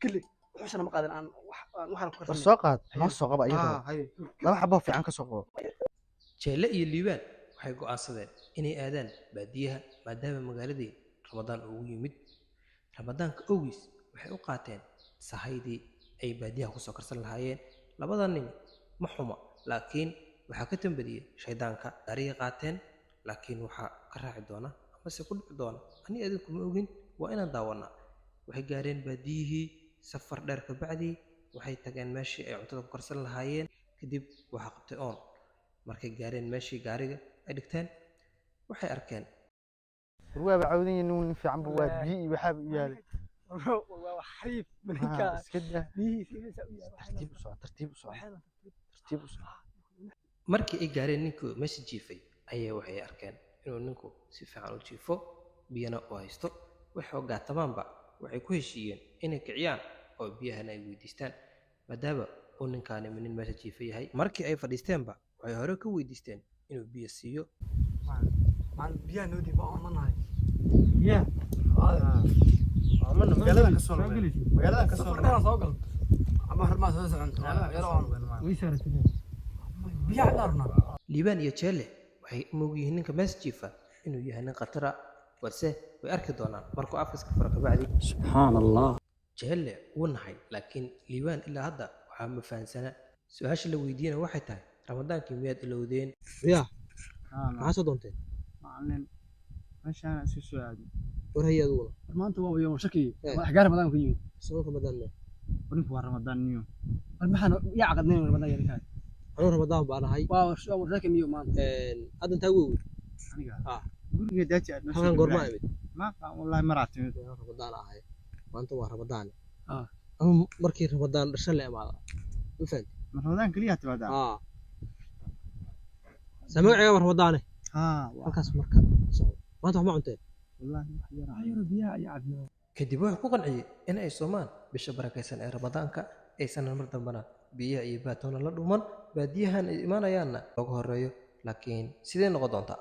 كلي وحشنا ما قادر أنا waxaan ku karsanay والسوقات نص سوق بقى يضرب هاي لما حبوا في عنك سوق jeelle iyo liibaan waxay go'aansadeen inay aadaan baadiyaha maadaama magaaladii ramadaan ugu yimid ramadaanka awgiis waxay u qaateen sahaydii ay baadiyaha ku soo karsan lahaayeen labadan nin ma xuma laakiin waxaa ka tambadiyay shaydaanka dariiqa qaateen laakiin waxaa ka raaci doona ama se ku dhici doona ani adinku ma ogin waa inaan daawanaa waxay gaareen baadiyihii safar dheer ka bacdii waxay tageen meeshii ay cuntada ku karsan lahaayeen kadib waxaa qabtay oon markay gaareen meeshii gaariga ay dhigteen waxay arkeen هو بعودين إنه في عم بواد بيئي بحب يالي وحريف منك كده بيه في ترتيب وسرعة ترتيب وسرعة ترتيب وسرعة markii ay gaareen ninkuu meesha jiifay ayaa waxay arkeen inuu ninku si fiican u jiifo biyana u haysto waxay gaatamaanba waxay ku heshiiyeen inay kiciyaan oo biyahana ay weydiistaan maadaama uu ninkaani nin meesha jiifa yahay markii ay fadhiisteenba waxay hore ka weydiisteen inuu biyo siiyo مع بيه نودي بقى أمانة يا عملنا مقالة كسر مقالة كسر أنا صاقل أما هرماس مثلا يروح ويسر بيه عدارنا liibaan iyo jeelle waxay moogyihiin ninka meesha jiifa inuu yahay nin khatara balse way arki doonaan markuu afkiska furo kabacdi سبحان الله jeelle wuu nahay laakiin liibaan ilaa hadda waxaa ma fahansana su-aasha la weydiiyana waxay tahay ramadaankii miyaad ilowdeen يا maxaa soo doonteen معلم ماشي أنا أسوي سؤال war hay aduguna ما أنت هو يوم شكي حجار رمضان في يوم soo ramadaan ونف رمضان نيو المحن يعقد نين رمضان يعني كان anuu ramadaan baan ahay واو شو لكن يوم ما hadda intaa wewi أنا آه. قول لي داتي halkan goormaa imid ما والله ما رأيت ramadaan ahay maanta waa ramadaan آه. ama markii ramadaan dhashan la imaada ma fahanti رمضان كلية تبدا samagaciga ramadaane ها halkaas marka maanta wax ma cunteen والله عير بيها يا عبد kadib wuxuu ku qanciyey in ay soomaan bisha barakaysan ee ramadaanka aysan mar dambana biyaha iyo baatoona la dhuman baadiyahan ay imaanayaanna looga horeeyo laakiin sidee noqon doontaa